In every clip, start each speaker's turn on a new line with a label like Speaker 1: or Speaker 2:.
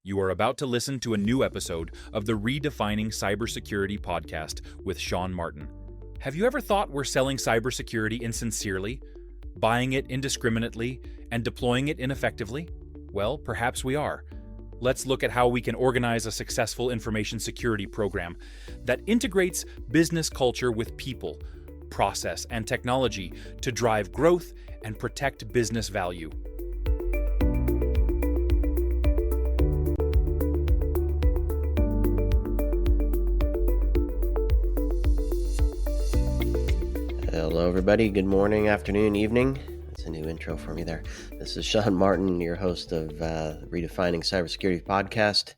Speaker 1: You are about to listen to a new episode of the Redefining CyberSecurity Podcast with Sean Martin. Have you ever thought we're selling cybersecurity insincerely, buying it indiscriminately, and deploying it ineffectively? Well, perhaps we are. Let's look at how we can organize a successful information security program that integrates business culture with people, process, and technology to drive growth and protect business value.
Speaker 2: Hello, everybody. Good morning, afternoon, evening. That's a new intro for me there. This is Sean Martin, your host of Redefining CyberSecurity Podcast,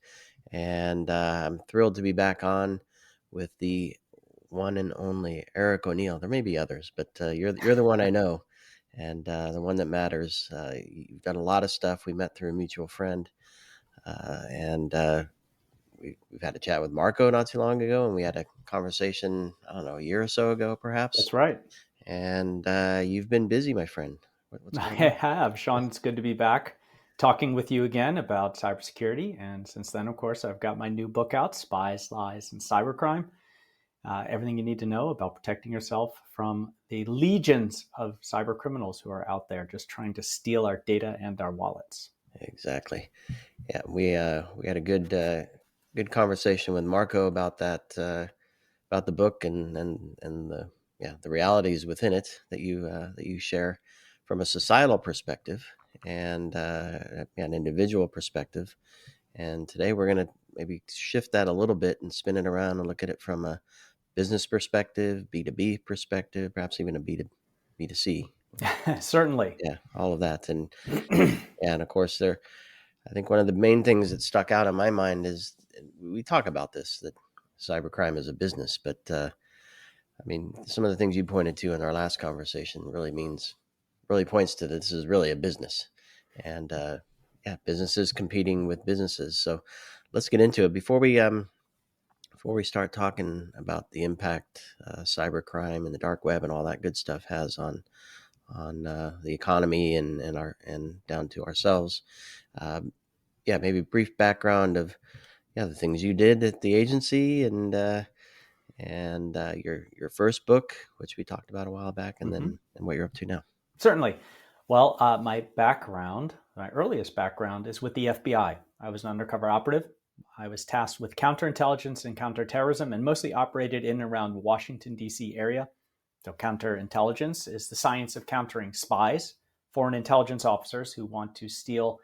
Speaker 2: and I'm thrilled to be back on with the one and only Eric O'Neill. There may be others, but you're the one I know, and the one that matters. You've done a lot of stuff. We met through a mutual friend, and we've had a chat with Marco not too long ago, and we had a conversation, I don't know, a year or so ago, perhaps.
Speaker 3: That's right.
Speaker 2: And you've been busy, my friend. What's going on?
Speaker 3: I have. Sean, it's good to be back talking with you again about cybersecurity. And since then, of course, I've got my new book out, Spies, Lies, and Cybercrime. Everything you need to know about protecting yourself from the legions of cybercriminals who are out there just trying to steal our data and our wallets.
Speaker 2: Exactly. Yeah, we had a good conversation with Marco about that, about the book and the realities within it that you share from a societal perspective and an individual perspective. And today we're going to maybe shift that a little bit and spin it around and look at it from a business perspective, B2B perspective, perhaps even a B2C.
Speaker 3: Certainly.
Speaker 2: Yeah, all of that. And and of course I think one of the main things that stuck out in my mind is we talk about this, that cybercrime is a business, but some of the things you pointed to in our last conversation really points to this is really a business, and businesses competing with businesses. So let's get into it. Before we start talking about the impact cybercrime and the dark web and all that good stuff has on the economy and down to ourselves, maybe a brief background of the things you did at the agency and your first book, which we talked about a while back, and then what you're up to now.
Speaker 3: Certainly. Well, my earliest background is with the FBI. I was an undercover operative. I was tasked with counterintelligence and counterterrorism and mostly operated in and around Washington, D.C. area. So counterintelligence is the science of countering spies, foreign intelligence officers who want to steal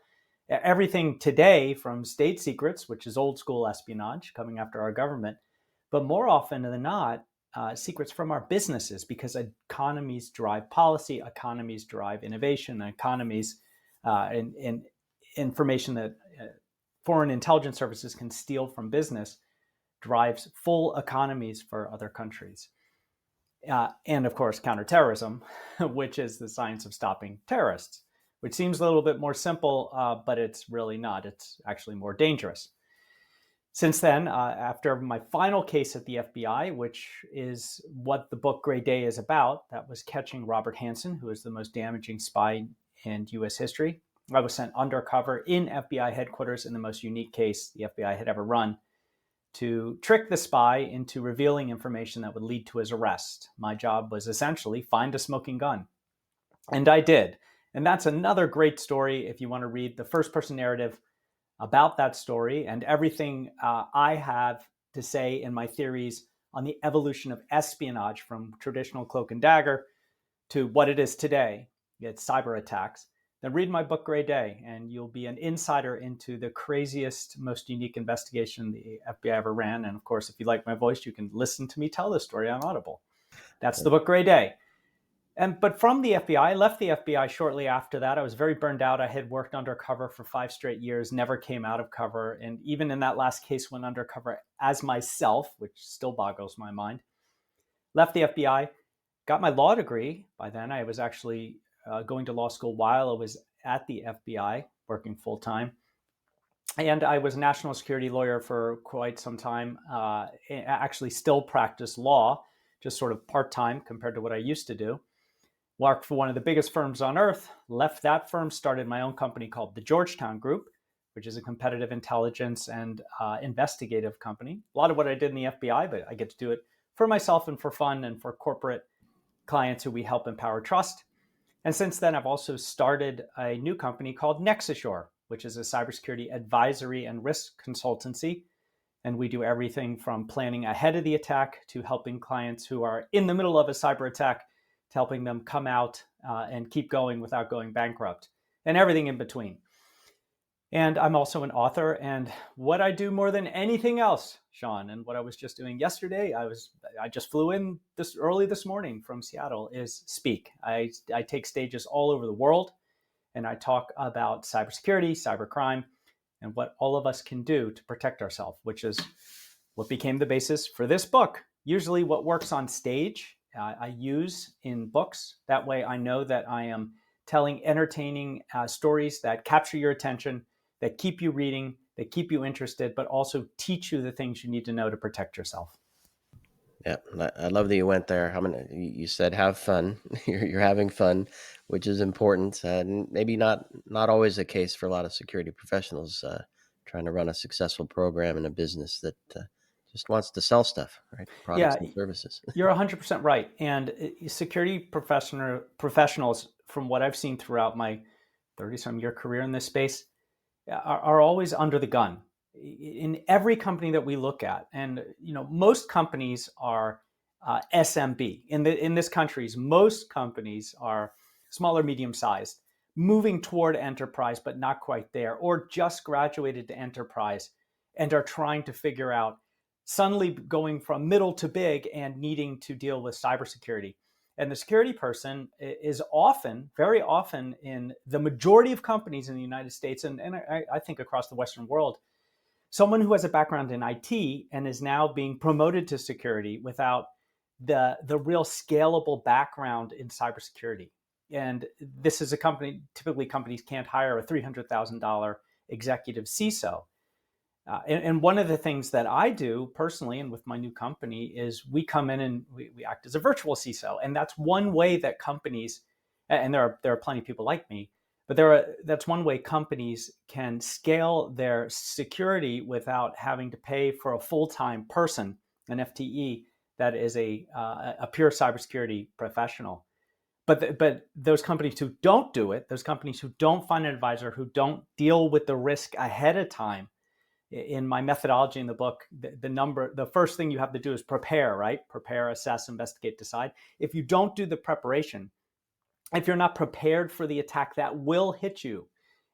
Speaker 3: everything today from state secrets, which is old school espionage coming after our government, but more often than not, secrets from our businesses, because economies drive policy, economies drive innovation, economies and information that foreign intelligence services can steal from business drives full economies for other countries. And of course, counterterrorism, which is the science of stopping terrorists, which seems a little bit more simple, but it's really not. It's actually more dangerous. Since then, after my final case at the FBI, which is what the book Gray Day is about, that was catching Robert Hanssen, who is the most damaging spy in U.S. history. I was sent undercover in FBI headquarters in the most unique case the FBI had ever run to trick the spy into revealing information that would lead to his arrest. My job was essentially find a smoking gun. And I did. And that's another great story if you want to read the first-person narrative about that story and everything I have to say in my theories on the evolution of espionage from traditional cloak and dagger to what it is today. It's cyber attacks. Then read my book, Gray Day, and you'll be an insider into the craziest, most unique investigation the FBI ever ran. And of course, if you like my voice, you can listen to me tell this story on Audible. That's the book, Gray Day. But from the FBI, I left the FBI shortly after that. I was very burned out. I had worked undercover for 5 straight years, never came out of cover. And even in that last case, went undercover as myself, which still boggles my mind. Left the FBI, got my law degree. By then, I was actually going to law school while I was at the FBI, working full time. And I was a national security lawyer for quite some time. Actually still practice law, just sort of part-time compared to what I used to do. Worked for one of the biggest firms on earth, left that firm, started my own company called the Georgetown Group, which is a competitive intelligence and investigative company. A lot of what I did in the FBI, but I get to do it for myself and for fun and for corporate clients who we help empower trust. And since then, I've also started a new company called NeXasure, which is a cybersecurity advisory and risk consultancy. And we do everything from planning ahead of the attack to helping clients who are in the middle of a cyber attack to helping them come out and keep going without going bankrupt, and everything in between. And I'm also an author. And what I do more than anything else, Sean, and what I was just doing yesterday, I just flew in early this morning from Seattle, is speak. I take stages all over the world, and I talk about cybersecurity, cybercrime, and what all of us can do to protect ourselves, which is what became the basis for this book. Usually what works on stage, I use in books. That way I know that I am telling entertaining stories that capture your attention, that keep you reading, that keep you interested, but also teach you the things you need to know to protect yourself.
Speaker 2: Yeah, I love that you went there. You said have fun. You're having fun, which is important, and maybe not always the case for a lot of security professionals trying to run a successful program in a business that just wants to sell stuff, right? Products and services.
Speaker 3: You're 100% right. And security professionals, from what I've seen throughout my 30-some year career in this space, are always under the gun. In every company that we look at, and most companies are SMB. In this country's, most companies are small or medium sized, moving toward enterprise, but not quite there, or just graduated to enterprise and are trying to figure out, suddenly going from middle to big and needing to deal with cybersecurity. And the security person is often, very often, in the majority of companies in the United States, and I think across the Western world, someone who has a background in IT and is now being promoted to security without the real scalable background in cybersecurity. And this is a company, typically companies can't hire a $300,000 executive CISO. And one of the things that I do personally and with my new company is we come in and we act as a virtual CISO. And that's one way that companies, and there are plenty of people like me, but that's one way companies can scale their security without having to pay for a full-time person, an FTE, that is a pure cybersecurity professional. But those companies who don't do it, those companies who don't find an advisor, who don't deal with the risk ahead of time, in my methodology in the book, the first thing you have to do is prepare, right? Prepare, assess, investigate, decide. If you don't do the preparation, if you're not prepared for the attack that will hit you,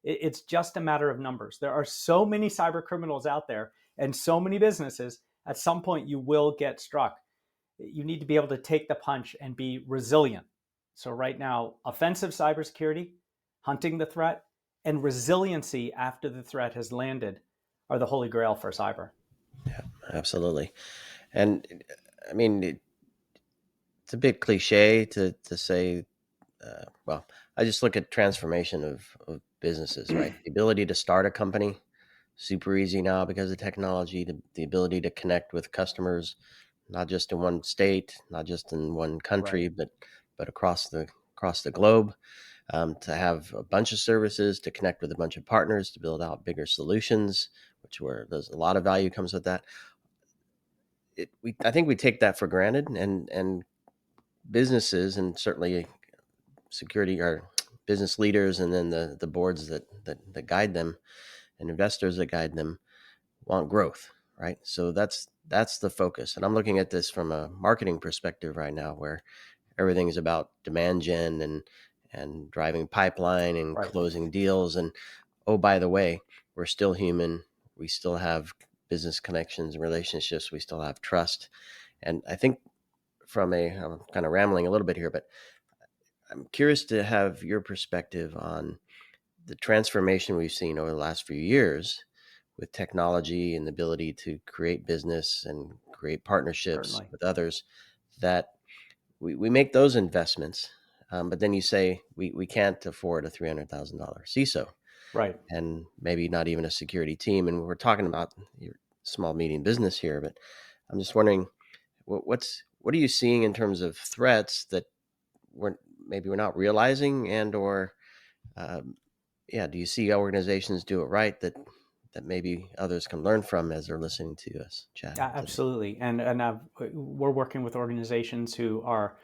Speaker 3: it's just a matter of numbers. There are so many cyber criminals out there and so many businesses, at some point you will get struck. You need to be able to take the punch and be resilient. So right now, offensive cybersecurity, hunting the threat, and resiliency after the threat has landed are the holy grail for cyber.
Speaker 2: Yeah, absolutely. And I mean, it's a bit cliche to say, well, I just look at transformation of businesses, right? The ability to start a company, super easy now because of technology, the ability to connect with customers, not just in one state, not just in one country,
Speaker 3: Right.
Speaker 2: but across the globe. To have a bunch of services, to connect with a bunch of partners, to build out bigger solutions, where there's a lot of value comes with that. I think we take that for granted, and businesses, and certainly security or business leaders, and then the boards that guide them, and investors that guide them, want growth, right? So that's the focus. And I'm looking at this from a marketing perspective right now, where everything is about demand gen and driving pipeline and
Speaker 3: Right.
Speaker 2: closing deals. And oh, by the way, we're still human. We still have business connections and relationships. We still have trust. And I think I'm kind of rambling a little bit here, but I'm curious to have your perspective on the transformation we've seen over the last few years with technology and the ability to create business and create partnerships
Speaker 3: Certainly.
Speaker 2: with others, that we make those investments. But then you say we can't afford a $300,000 CISO.
Speaker 3: Right.
Speaker 2: And maybe not even a security team. And we're talking about your small, medium business here, but I'm just wondering, what are you seeing in terms of threats that we're not realizing, and or do you see organizations do it right that that maybe others can learn from as they're listening to us chat today?
Speaker 3: Absolutely. And we're working with organizations who are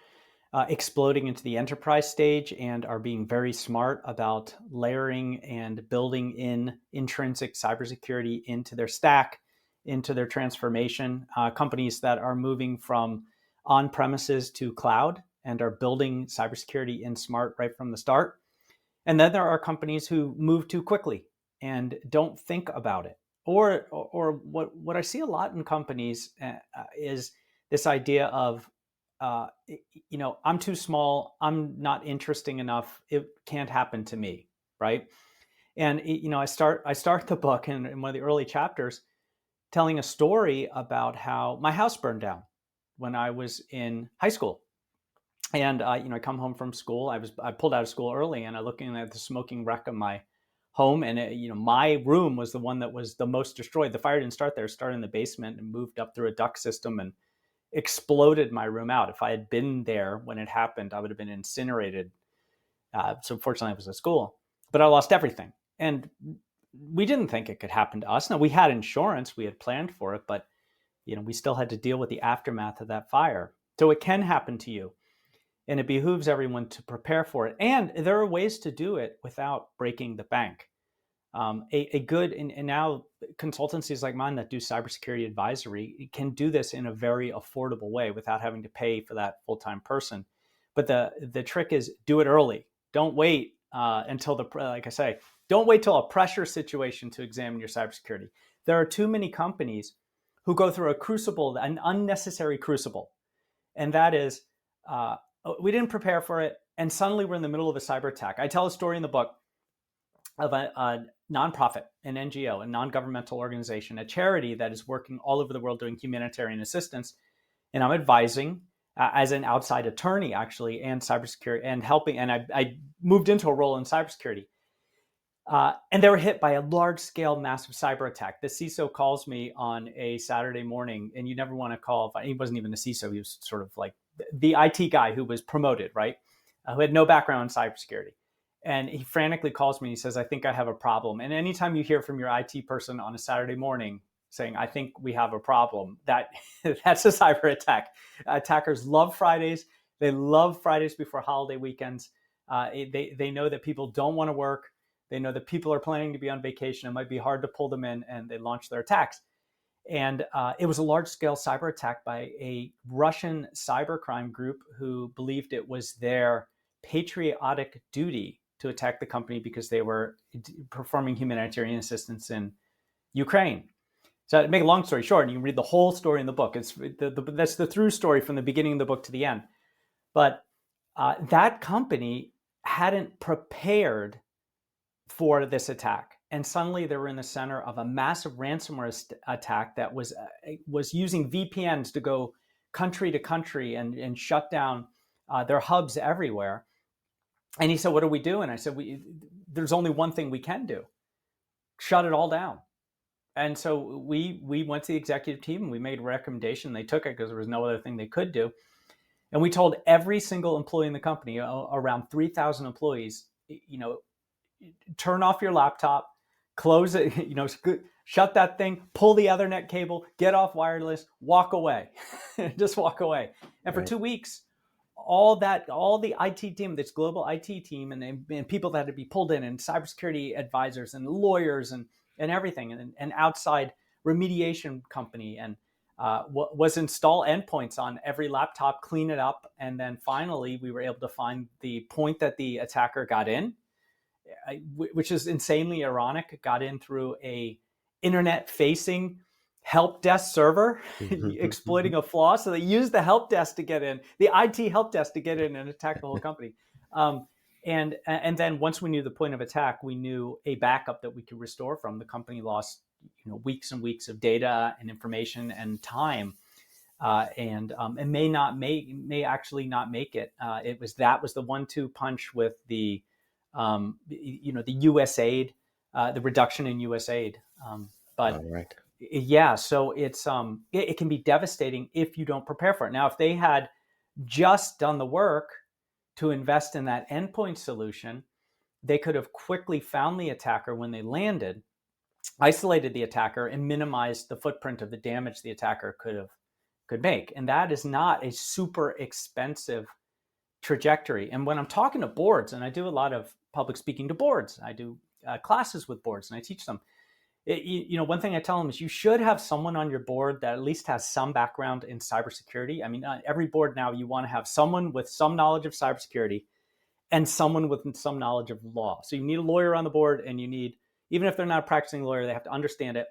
Speaker 3: exploding into the enterprise stage and are being very smart about layering and building in intrinsic cybersecurity into their stack, into their transformation. Companies that are moving from on-premises to cloud and are building cybersecurity in smart right from the start. And then there are companies who move too quickly and don't think about it. Or what I see a lot in companies is this idea of, I'm too small, I'm not interesting enough, it can't happen to me, right? And I start the book in one of the early chapters telling a story about how my house burned down when I was in high school. And I come home from school. I pulled out of school early, and I looking at the smoking wreck of my home, and my room was the one that was the most destroyed. The fire didn't start there; it started in the basement and moved up through a duct system and exploded my room out. If I had been there when it happened, I would have been incinerated. So fortunately, I was at school, but I lost everything, and we didn't think it could happen to us. Now we had insurance; we had planned for it, but we still had to deal with the aftermath of that fire. So it can happen to you. And it behooves everyone to prepare for it. And there are ways to do it without breaking the bank. A good, and now consultancies like mine that do cybersecurity advisory can do this in a very affordable way without having to pay for that full-time person. But the trick is do it early. Don't wait until like I say, don't wait till a pressure situation to examine your cybersecurity. There are too many companies who go through a crucible, an unnecessary crucible. And that is, we didn't prepare for it, and suddenly we're in the middle of a cyber attack. I tell a story in the book of a nonprofit, an NGO, a non-governmental organization, a charity that is working all over the world doing humanitarian assistance. And I'm advising as an outside attorney, actually, and cybersecurity, and helping. And I moved into a role in cybersecurity. And they were hit by a large-scale, massive cyber attack. The CISO calls me on a Saturday morning, and you never want to call. He wasn't even a CISO. He was sort of like the IT guy who was promoted, right? Who had no background in cybersecurity. And he frantically calls me and he says, I think I have a problem. And anytime you hear from your IT person on a Saturday morning saying, I think we have a problem, that's a cyber attack. Attackers love Fridays. They love Fridays before holiday weekends. They know that people don't want to work. They know that people are planning to be on vacation. It might be hard to pull them in, and they launch their attacks. And it was a large-scale cyber attack by a Russian cybercrime group who believed it was their patriotic duty to attack the company because they were performing humanitarian assistance in Ukraine. So to make a long story short, and you can read the whole story in the book. It's that's the through story from the beginning of the book to the end. But that company hadn't prepared for this attack. And suddenly they were in the center of a massive ransomware attack that was using VPNs to go country to country and shut down their hubs everywhere. And he said, what do we do? And I said, there's only one thing we can do. Shut it all down. And so we went to the executive team and we made a recommendation. They took it because there was no other thing they could do. And we told every single employee in the company, around 3,000 employees, turn off your laptop, close it, shut that thing, pull the Ethernet cable, get off wireless, walk away, just walk away. And for 2 weeks, all the IT team, this global IT team, and people that had to be pulled in, and cybersecurity advisors and lawyers and everything, and outside remediation company, and was install endpoints on every laptop, clean it up, and then finally we were able to find the point that the attacker got in, which is insanely ironic, got in through a internet-facing help desk server, exploiting a flaw. So they used the help desk to get in, the IT help desk to get in and attack the whole company. And then once we knew the point of attack, we knew a backup that we could restore from. The company lost weeks and weeks of data and information and time, and may actually not make it. That was the 1-2 punch with the the U.S. aid, the reduction in U.S. aid. Yeah, so it can be devastating if you don't prepare for it. Now, if they had just done the work to invest in that endpoint solution, they could have quickly found the attacker when they landed isolated the attacker and minimized the footprint of the damage the attacker could make. And that is not a super expensive trajectory. And when I'm talking to boards, and I do a lot of public speaking to boards, I do classes with boards and I teach them. One thing I tell them is you should have someone on your board that at least has some background in cybersecurity. I mean, on every board now, you want to have someone with some knowledge of cybersecurity and someone with some knowledge of law. So you need a lawyer on the board, and you need, even if they're not a practicing lawyer, they have to understand it.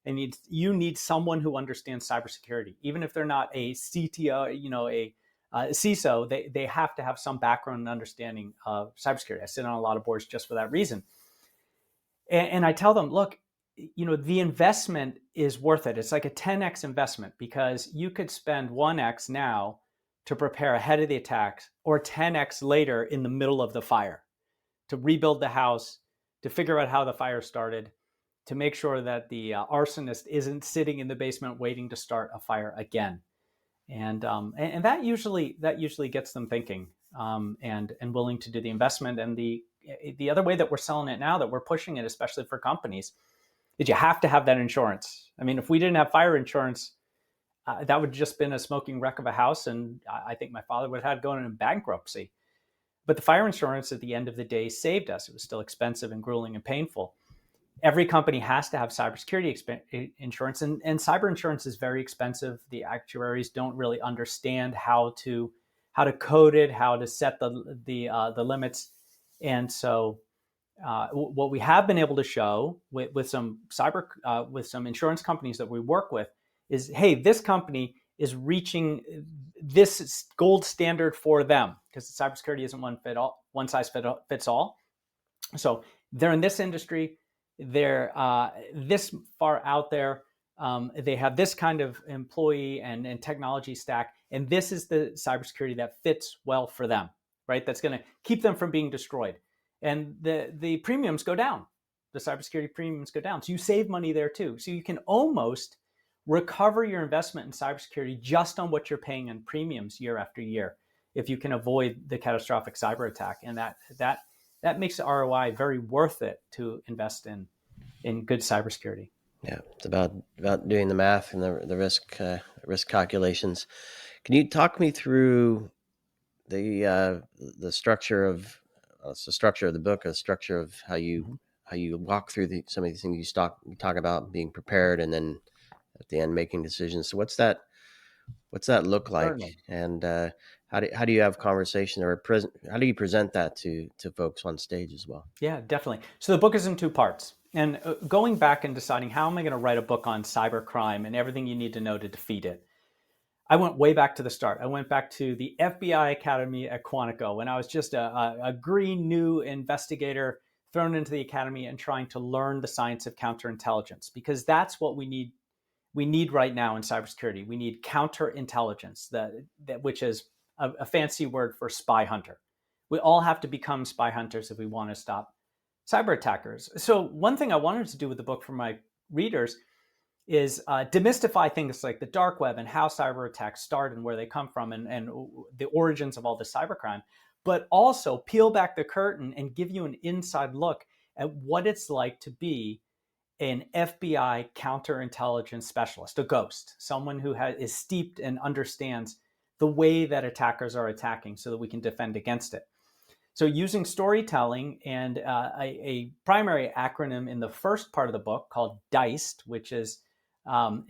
Speaker 3: And you need someone who understands cybersecurity, even if they're not a CTO, a CISO. They have to have some background and understanding of cybersecurity. I sit on a lot of boards just for that reason. And I tell them, look, the investment is worth it. It's like a 10x investment, because you could spend 1x now to prepare ahead of the attacks, or 10x later in the middle of the fire, to rebuild the house, to figure out how the fire started, to make sure that the arsonist isn't sitting in the basement waiting to start a fire again. And that usually gets them thinking, and willing to do the investment. And the other way that we're selling it now, that we're pushing it, especially for companies, is you have to have that insurance. I mean, if we didn't have fire insurance, that would have just been a smoking wreck of a house, and I think my father would have had going into bankruptcy. But the fire insurance at the end of the day saved us. It was still expensive and grueling and painful. Every company has to have cybersecurity insurance, and cyber insurance is very expensive. The actuaries don't really understand how to code it, how to set the limits. And so what we have been able to show with some insurance companies that we work with is, hey, this company is reaching this gold standard for them, because cybersecurity isn't one size fits all. So they're in this industry, they're this far out there, they have this kind of employee and technology stack, and this is the cybersecurity that fits well for them, right? That's going to keep them from being destroyed. And the premiums go down. The cybersecurity premiums go down. So you save money there too. So you can almost recover your investment in cybersecurity just on what you're paying in premiums year after year, if you can avoid the catastrophic cyber attack. And that makes the ROI very worth it to invest in good cybersecurity.
Speaker 2: Yeah, it's about doing the math and the risk calculations. Can you talk me through the structure of the structure of the book, a structure of how you walk through some of these things you talk about being prepared, and then at the end making decisions? So what's that look like?
Speaker 3: Certainly.
Speaker 2: And how do you have conversation, or how do you present that to folks on stage as well?
Speaker 3: Yeah, definitely. So the book is in two parts. And going back and deciding, how am I going to write a book on cybercrime and everything you need to know to defeat it? I went way back to the start. I went back to the FBI Academy at Quantico when I was just a green new investigator thrown into the academy and trying to learn the science of counterintelligence, because that's what we need. We need right now in cybersecurity. We need counterintelligence, which is a fancy word for spy hunter. We all have to become spy hunters if we want to stop cyber attackers. So one thing I wanted to do with the book for my readers is demystify things like the dark web and how cyber attacks start and where they come from, and the origins of all this cybercrime, but also peel back the curtain and give you an inside look at what it's like to be an FBI counterintelligence specialist, a ghost, someone who is steeped and understands the way that attackers are attacking so that we can defend against it. So using storytelling and a primary acronym in the first part of the book called DICE, which is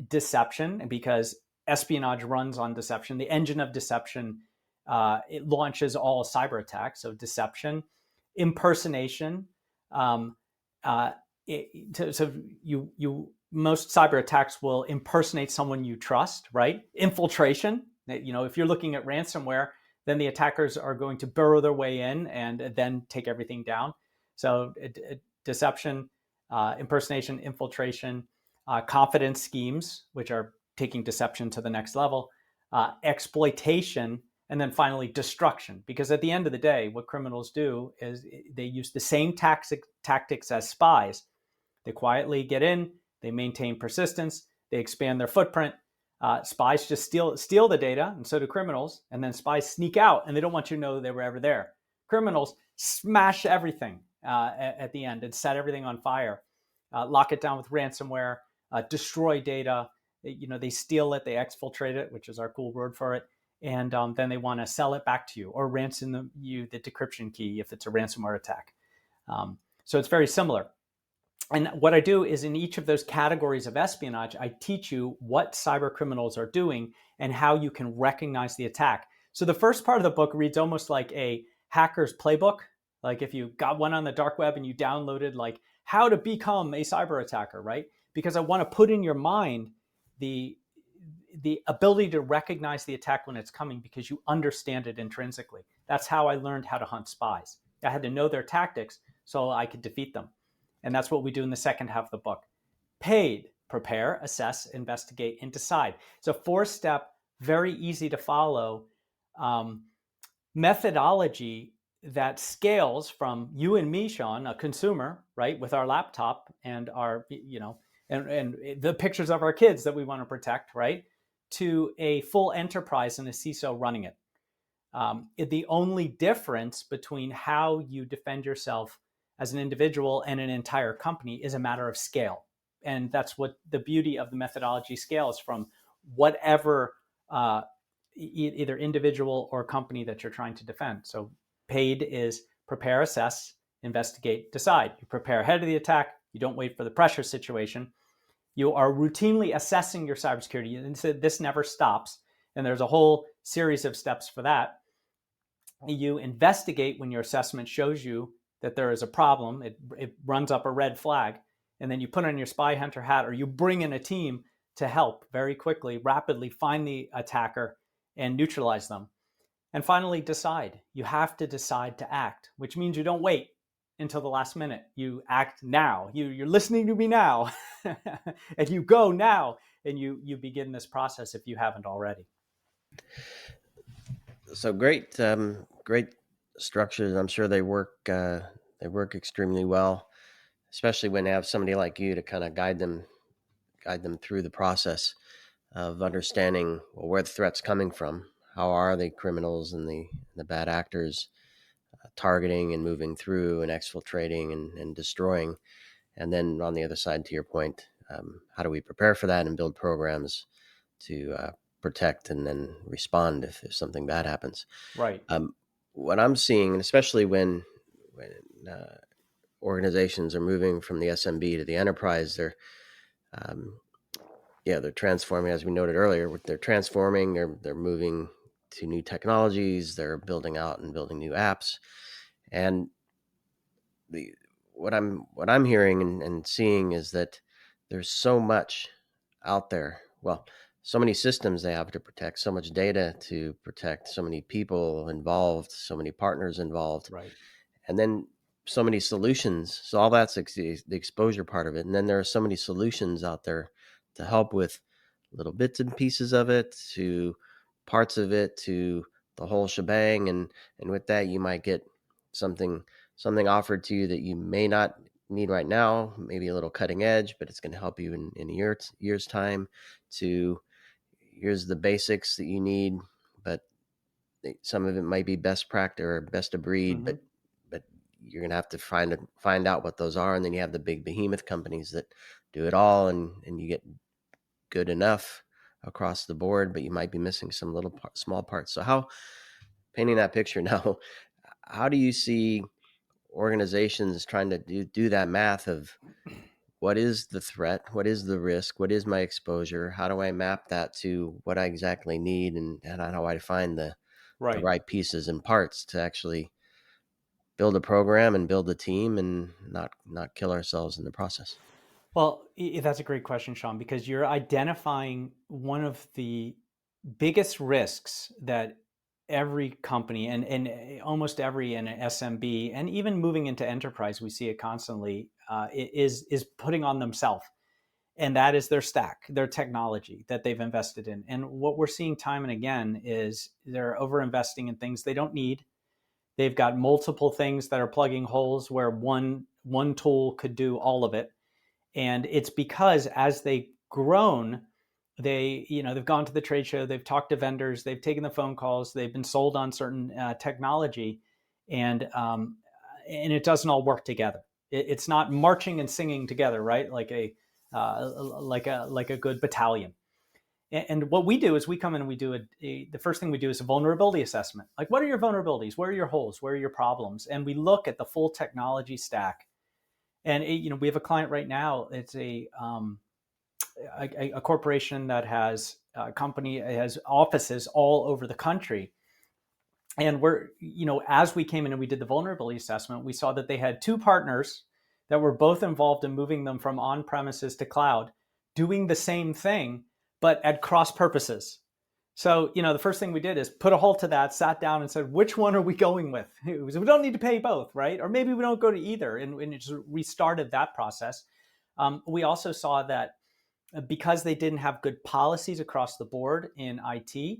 Speaker 3: deception, because espionage runs on deception. The engine of deception, it launches all cyber attacks. So deception, impersonation. So most cyber attacks will impersonate someone you trust, right? Infiltration. If you're looking at ransomware, then the attackers are going to burrow their way in and then take everything down. So deception, impersonation, infiltration, confidence schemes, which are taking deception to the next level, exploitation, and then finally destruction. Because at the end of the day, what criminals do is they use the same tactics as spies. They quietly get in, they maintain persistence, they expand their footprint. Spies just steal the data, and so do criminals. And then spies sneak out, and they don't want you to know they were ever there. Criminals smash everything at the end and set everything on fire. lock it down with ransomware, destroy data. They steal it, they exfiltrate it, which is our cool word for it. And then they want to sell it back to you or ransom you the decryption key if it's a ransomware attack. So it's very similar. And what I do is in each of those categories of espionage, I teach you what cyber criminals are doing and how you can recognize the attack. So the first part of the book reads almost like a hacker's playbook. Like if you got one on the dark web and you downloaded like how to become a cyber attacker, right? Because I want to put in your mind the ability to recognize the attack when it's coming because you understand it intrinsically. That's how I learned how to hunt spies. I had to know their tactics so I could defeat them. And that's what we do in the second half of the book. Paid, prepare, assess, investigate, and decide. It's a 4-step, very easy to follow methodology that scales from you and me, Sean, a consumer, right, with our laptop and our, and the pictures of our kids that we want to protect, right, to a full enterprise and a CISO running it. The only difference between how you defend yourself as an individual and an entire company is a matter of scale. And that's what the beauty of the methodology scales from whatever either individual or company that you're trying to defend. So paid is prepare, assess, investigate, decide. You prepare ahead of the attack. You don't wait for the pressure situation. You are routinely assessing your cybersecurity. And so this never stops. And there's a whole series of steps for that. You investigate when your assessment shows you that there is a problem. It runs up a red flag. And then you put on your spy hunter hat or you bring in a team to help very quickly, rapidly find the attacker and neutralize them. And finally, decide. You have to decide to act, which means you don't wait until the last minute. You act now. You're listening to me now. And you go now and you begin this process if you haven't already.
Speaker 2: So great structures. I'm sure they work extremely well, especially when they have somebody like you to kind of guide them through the process of understanding where the threat's coming from. How are the criminals and the bad actors targeting and moving through and exfiltrating and destroying? And then on the other side, to your point, how do we prepare for that and build programs to protect and then respond if something bad happens?
Speaker 3: Right.
Speaker 2: What I'm seeing, and especially when organizations are moving from the SMB to the enterprise, they're transforming, as we noted earlier. They're transforming. They're moving to new technologies. They're building out and building new apps. And what I'm hearing and seeing is that there's so much out there. Well, so many systems they have to protect, so much data to protect, so many people involved, so many partners involved.
Speaker 3: Right.
Speaker 2: And then so many solutions. So all that's the exposure part of it. And then there are so many solutions out there to help with little bits and pieces of it, to parts of it, to the whole shebang. And with that, you might get something offered to you that you may not need right now, maybe a little cutting edge, but it's going to help you in a year's time. To here's the basics that you need, but some of it might be best practice or best of breed, but you're going to have to find out what those are. And then you have the big behemoth companies that do it all, and you get good enough across the board, but you might be missing some small parts. So how, painting that picture now, how do you see organizations trying to do that math of what is the threat? What is the risk? What is my exposure? How do I map that to what I exactly need? And how do I find the right pieces and parts to actually build a program and build a team and not kill ourselves in the process?
Speaker 3: Well, that's a great question, Sean, because you're identifying one of the biggest risks that every company and almost every in an SMB and even moving into enterprise, we see it constantly, is putting on themselves. And that is their stack, their technology that they've invested in. And what we're seeing time and again is they're over-investing in things they don't need. They've got multiple things that are plugging holes where one tool could do all of it. And it's because as they've grown, they've gone to the trade show, they've talked to vendors, they've taken the phone calls, they've been sold on certain technology, and it doesn't all work together. It's not marching and singing together, right? Like a good battalion. And what we do is we come in and we do the first thing we do is a vulnerability assessment. Like, what are your vulnerabilities? Where are your holes? Where are your problems? And we look at the full technology stack. And we have a client right now. It's a corporation that has has offices all over the country. And as we came in and we did the vulnerability assessment, we saw that they had two partners that were both involved in moving them from on-premises to cloud, doing the same thing, but at cross purposes. So, the first thing we did is put a halt to that, sat down and said, which one are we going with? We don't need to pay both, right? Or maybe we don't go to either. And it just restarted that process. We also saw that because they didn't have good policies across the board in IT,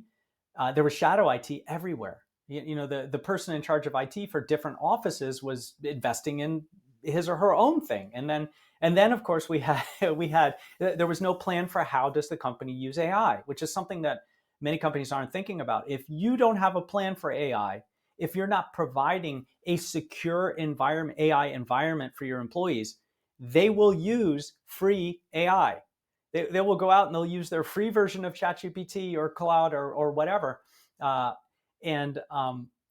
Speaker 3: there was shadow IT everywhere. The person in charge of IT for different offices was investing in his or her own thing. And then of course there was no plan for how does the company use AI, which is something that many companies aren't thinking about. If you don't have a plan for AI, if you're not providing a secure environment, AI environment for your employees, they will use free AI. They will go out and they'll use their free version of ChatGPT or Cloud or whatever. And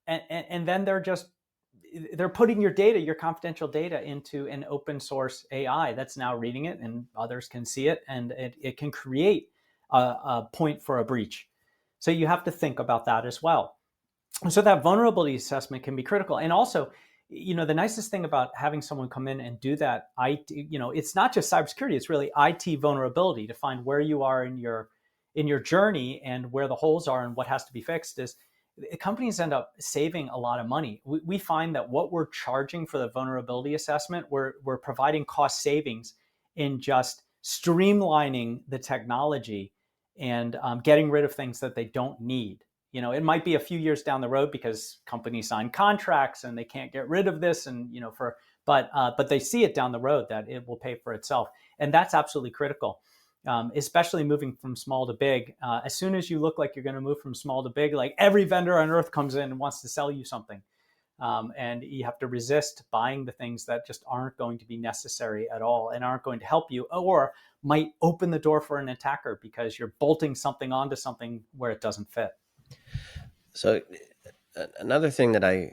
Speaker 3: then they're putting your data, your confidential data, into an open source AI that's now reading it, and others can see it, and it can create a point for a breach. So you have to think about that as well. So that vulnerability assessment can be critical. And also, the nicest thing about having someone come in and do that, it's not just cybersecurity, it's really IT vulnerability, to find where you are in your journey and where the holes are and what has to be fixed. Is companies end up saving a lot of money. We find that what we're charging for the vulnerability assessment, we're providing cost savings in just streamlining the technology and getting rid of things that they don't need. It might be a few years down the road because companies sign contracts and they can't get rid of this, and but they see it down the road that it will pay for itself, and that's absolutely critical. Especially moving from small to big. As soon as you look like you're going to move from small to big, like every vendor on earth comes in and wants to sell you something. And you have to resist buying the things that just aren't going to be necessary at all and aren't going to help you, or might open the door for an attacker because you're bolting something onto something where it doesn't fit.
Speaker 2: So another thing that I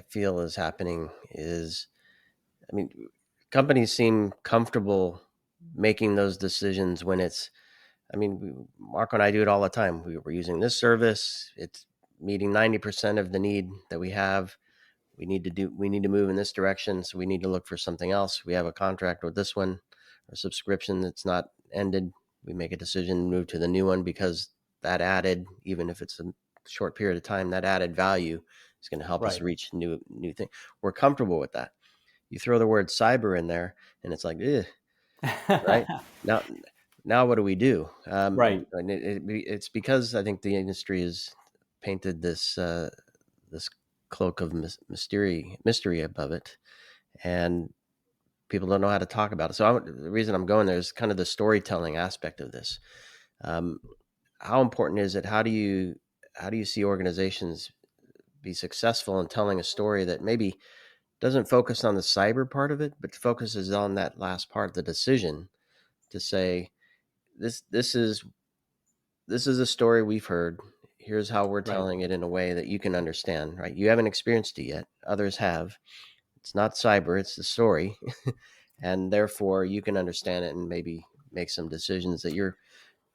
Speaker 2: feel is happening is, companies seem comfortable making those decisions when Marco and I do it all the time. We're using this service. It's meeting 90% of the need that we have. We need to move in this direction. So we need to look for something else. We have a contract with this one, or subscription that's not ended. We make a decision to move to the new one because that added, even if it's a short period of time, that added value is going to help us reach new thing. We're comfortable with that. You throw the word cyber in there and it's like, right? Now what do we do?
Speaker 3: Right.
Speaker 2: And it's because I think the industry has painted this cloak of mystery above it, and people don't know how to talk about it. So the reason I'm going there is kind of the storytelling aspect of this. How important is it? How do you see organizations be successful in telling a story that maybe doesn't focus on the cyber part of it, but focuses on that last part, the decision to say, this is a story we've heard. Here's how we're telling it in a way that you can understand, right? You haven't experienced it yet. Others have. It's not cyber, it's the story. And therefore you can understand it and maybe make some decisions that you're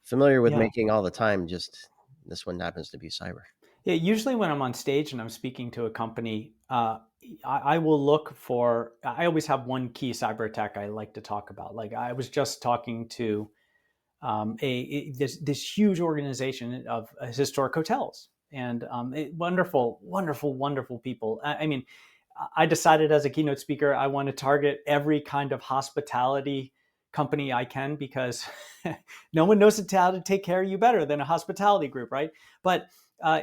Speaker 2: familiar with making all the time. Just this one happens to be cyber.
Speaker 3: Yeah, usually when I'm on stage and I'm speaking to a company, I will look for, I always have one key cyber attack I like to talk about. Like I was just talking to this huge organization of historic hotels, and wonderful people. I decided as a keynote speaker, I want to target every kind of hospitality company I can, because no one knows how to take care of you better than a hospitality group, right? But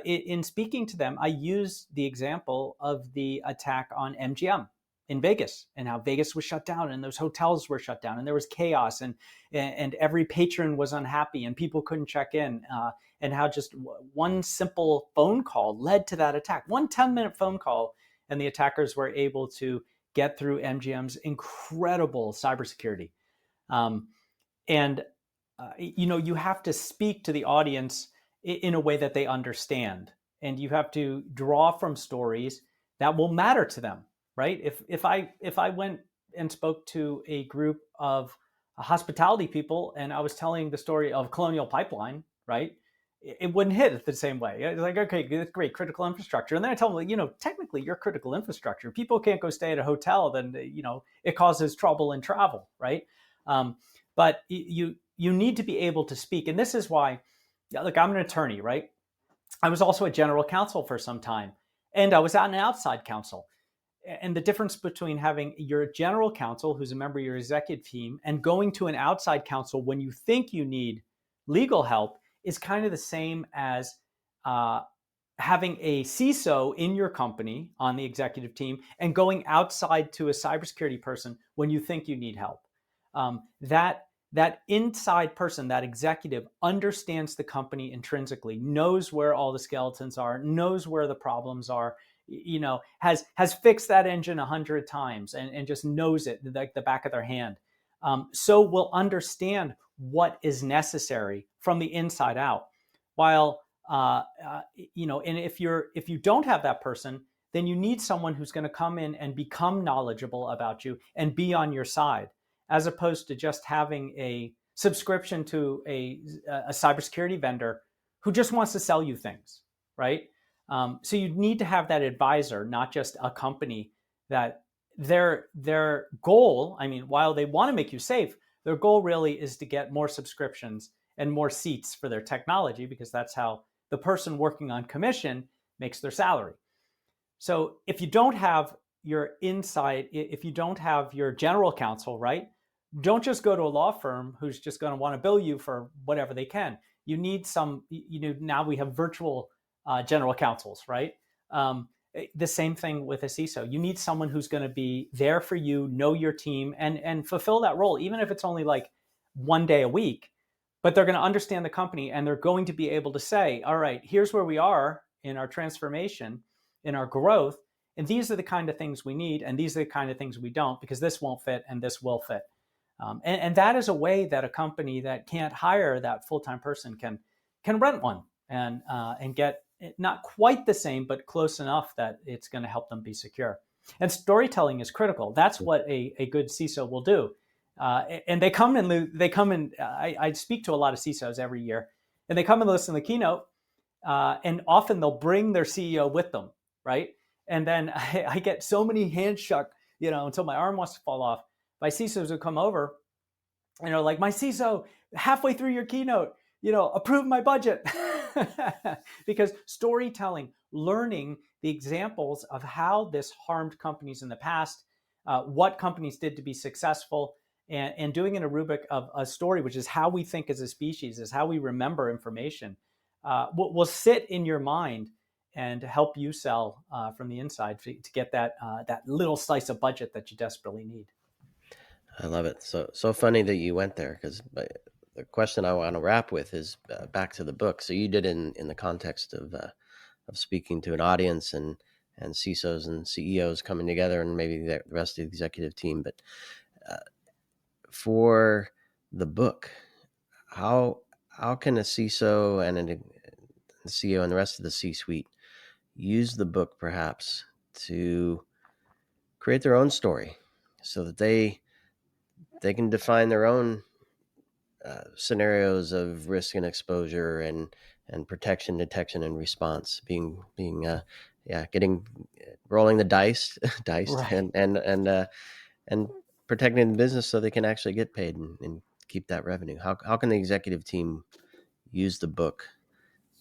Speaker 3: in speaking to them, I used the example of the attack on MGM in Vegas, and how Vegas was shut down and those hotels were shut down and there was chaos and every patron was unhappy and people couldn't check in, and how just one simple phone call led to that attack. One 10-minute phone call, and the attackers were able to get through MGM's incredible cybersecurity. You have to speak to the audience in a way that they understand, and you have to draw from stories that will matter to them, right? If I went and spoke to a group of hospitality people and I was telling the story of Colonial Pipeline, right, it wouldn't hit it the same way. It's like, okay, great, critical infrastructure. And then I tell them, technically you're critical infrastructure. People can't go stay at a hotel, then, it causes trouble in travel, right? But you need to be able to speak. And this is why, look, I'm an attorney, right? I was also a general counsel for some time, and I was an outside counsel. And the difference between having your general counsel, who's a member of your executive team, and going to an outside counsel when you think you need legal help is kind of the same as having a CISO in your company on the executive team and going outside to a cybersecurity person when you think you need help. That inside person, that executive, understands the company intrinsically, knows where all the skeletons are, knows where the problems are, has fixed that engine 100 times and just knows it like the back of their hand. So will understand what is necessary from the inside out. While, and if you don't have that person, then you need someone who's going to come in and become knowledgeable about you and be on your side, as opposed to just having a subscription to a cybersecurity vendor who just wants to sell you things, right? So you need to have that advisor, not just a company that their goal, while they want to make you safe, their goal really is to get more subscriptions and more seats for their technology, because that's how the person working on commission makes their salary. So if you don't have your insight, if you don't have your general counsel, right, don't just go to a law firm who's just going to want to bill you for whatever they can. You need some, now we have virtual general counsels, right? The same thing with a CISO. You need someone who's going to be there for you, know your team, and fulfill that role, even if it's only like one day a week. But they're going to understand the company, and they're going to be able to say, all right, here's where we are in our transformation, in our growth, and these are the kind of things we need, and these are the kind of things we don't, because this won't fit and this will fit. And that is a way that a company that can't hire that full-time person can rent one and get not quite the same, but close enough that it's going to help them be secure. And storytelling is critical. That's what a good CISO will do. And they come and I speak to a lot of CISOs every year, and they come and listen to the keynote, and often they'll bring their CEO with them, right? And then I get so many hands shook, until my arm wants to fall off, by CISOs who come over and are like, my CISO, halfway through your keynote, approve my budget. Because storytelling, learning the examples of how this harmed companies in the past, what companies did to be successful, and doing in a rubric of a story, which is how we think as a species, is how we remember information, will sit in your mind and help you sell from the inside to get that little slice of budget that you desperately need.
Speaker 2: I love it. So funny that you went there, because the question I want to wrap with is back to the book. So you did in the context of speaking to an audience and CISOs and CEOs coming together, and maybe the rest of the executive team. But for the book, how can a CISO and a CEO and the rest of the C-suite use the book perhaps to create their own story, so that they can define their own scenarios of risk and exposure and protection, detection, and response, rolling the dice, right, and protecting the business so they can actually get paid and keep that revenue. How can the executive team use the book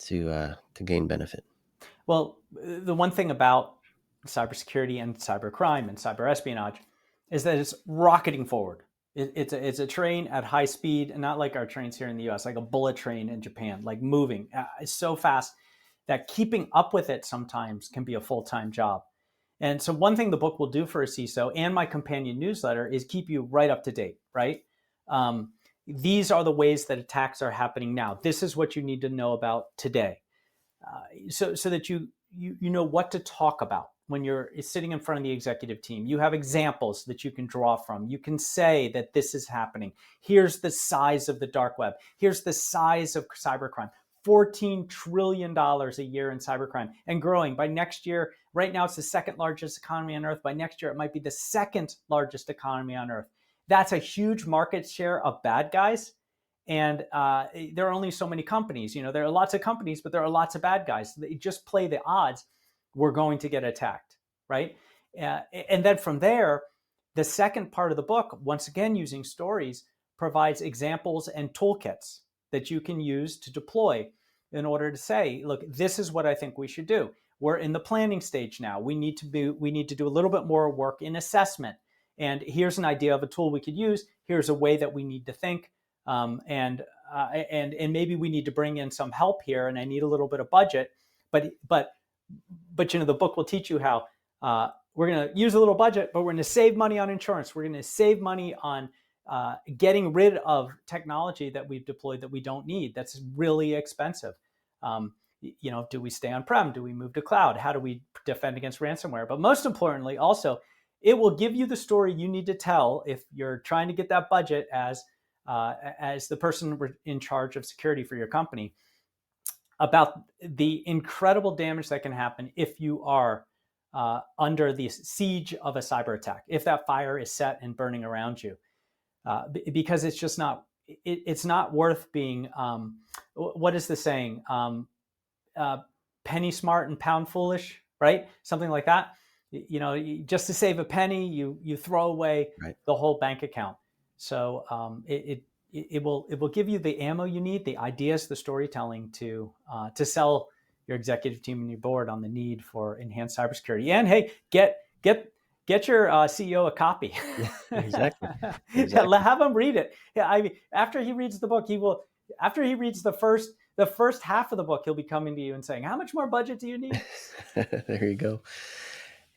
Speaker 2: to gain benefit?
Speaker 3: Well, the one thing about cybersecurity and cybercrime and cyber espionage is that it's rocketing forward. It's a train at high speed, and not like our trains here in the US, like a bullet train in Japan, like moving. It's so fast that keeping up with it sometimes can be a full-time job. And so one thing the book will do for a CISO, and my companion newsletter, is keep you right up to date, right? These are the ways that attacks are happening now. This is what you need to know about today. So that you know what to talk about when you're sitting in front of the executive team, you have examples that you can draw from. You can say that this is happening. Here's the size of the dark web. Here's the size of cybercrime. $14 trillion a year in cybercrime and growing. By next year, right now it's the second largest economy on earth. By next year, it might be the second largest economy on earth. That's a huge market share of bad guys. And there are only so many companies. There are lots of companies, but there are lots of bad guys. So they just play the odds. We're going to get attacked, right? And then from there, the second part of the book, once again using stories, provides examples and toolkits that you can use to deploy in order to say, look, this is what I think we should do. We're in the planning stage now. We need to do a little bit more work in assessment. And here's an idea of a tool we could use. Here's a way that we need to think. And maybe we need to bring in some help here, and I need a little bit of budget. But the book will teach you how we're going to use a little budget, but we're going to save money on insurance. We're going to save money on getting rid of technology that we've deployed that we don't need. That's really expensive. Do we stay on-prem? Do we move to cloud? How do we defend against ransomware? But most importantly, also, it will give you the story you need to tell if you're trying to get that budget as the person in charge of security for your company, about the incredible damage that can happen if you are under the siege of a cyber attack, if that fire is set and burning around you. Because it's just not, it's not worth being, what is the saying? Penny smart and pound foolish, right? Something like that. Just to save a penny, you throw away the whole bank account. So it will give you the ammo you need, the ideas, the storytelling to sell your executive team and your board on the need for enhanced cybersecurity. And hey, get your CEO a copy.
Speaker 2: Exactly.
Speaker 3: Have him read it. Yeah, after he reads the book, after he reads the first half of the book, he'll be coming to you and saying, "How much more budget do you need?"
Speaker 2: There you go.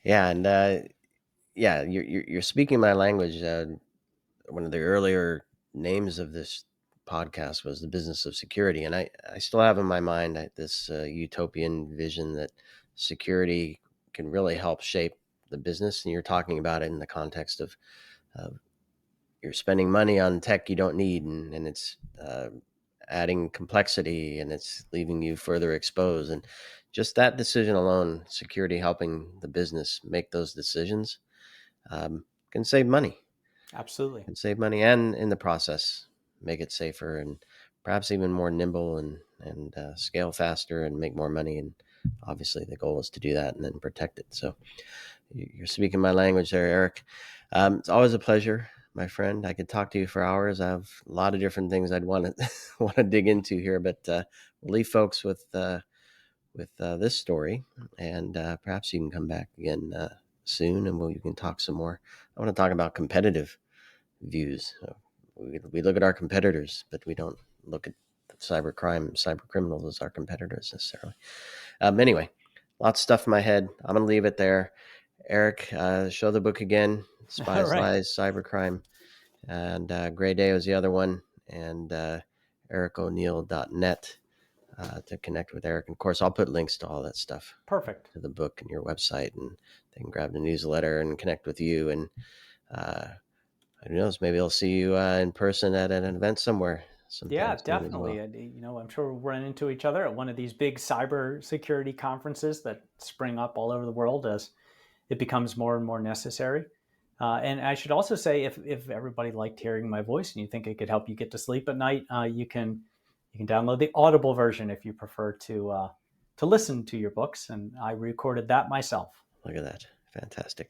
Speaker 2: Yeah, and you're speaking my language. One of the earlier names of this podcast was The Business of Security, and I still have in my mind this utopian vision that security can really help shape the business. And you're talking about it in the context of you're spending money on tech you don't need, and it's adding complexity, and it's leaving you further exposed. And just that decision alone, security helping the business make those decisions, can save money.
Speaker 3: Absolutely.
Speaker 2: Can save money, and in the process, make it safer and perhaps even more nimble and scale faster and make more money. And obviously the goal is to do that and then protect it. So you're speaking my language there, Eric. It's always a pleasure, my friend. I could talk to you for hours. I have a lot of different things I'd want to dig into here, but we'll leave folks with this story, and perhaps you can come back again soon, and you can talk some more. I want to talk about competitive views. We look at our competitors, but we don't look at cybercriminals as our competitors necessarily. Anyway, lots of stuff in my head. I'm going to leave it there. Eric, show the book again. Spies, Lies, Cybercrime. And Gray Day was the other one. And ericoneal.net to connect with Eric. And of course, I'll put links to all that stuff.
Speaker 3: Perfect.
Speaker 2: To the book and your website. And they can grab the newsletter and connect with you. And who knows, maybe I'll see you in person at an event somewhere.
Speaker 3: Yeah, definitely. Well. I'm sure we'll run into each other at one of these big cybersecurity conferences that spring up all over the world as it becomes more and more necessary. And I should also say, if everybody liked hearing my voice and you think it could help you get to sleep at night, you can download the Audible version if you prefer to listen to your books. And I recorded that myself.
Speaker 2: Look at that. Fantastic.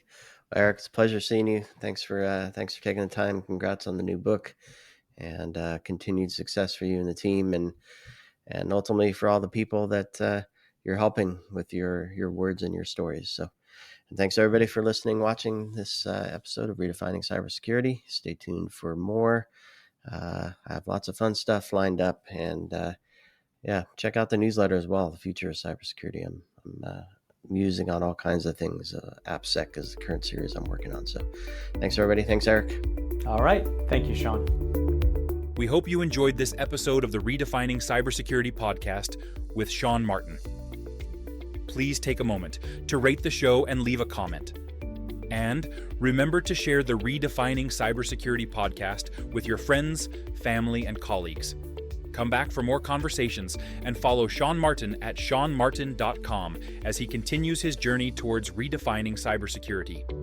Speaker 2: Well, Eric, it's a pleasure seeing you. Thanks for taking the time. Congrats on the new book, and continued success for you and the team, and ultimately for all the people that you're helping with your words and your stories. So, and thanks everybody for listening, watching this episode of Redefining Cybersecurity. Stay tuned for more. I have lots of fun stuff lined up, and check out the newsletter as well. The Future of Cybersecurity. I'm musing on all kinds of things. AppSec is the current series I'm working on. So thanks everybody. Thanks, Eric.
Speaker 3: All right. Thank you, Sean.
Speaker 1: We hope you enjoyed this episode of the Redefining Cybersecurity Podcast with Sean Martin. please take a moment to rate the show and leave a comment. And remember to share the Redefining CyberSecurity podcast with your friends, family, and colleagues. Come back for more conversations and follow Sean Martin at seanmartin.com as he continues his journey towards redefining cybersecurity.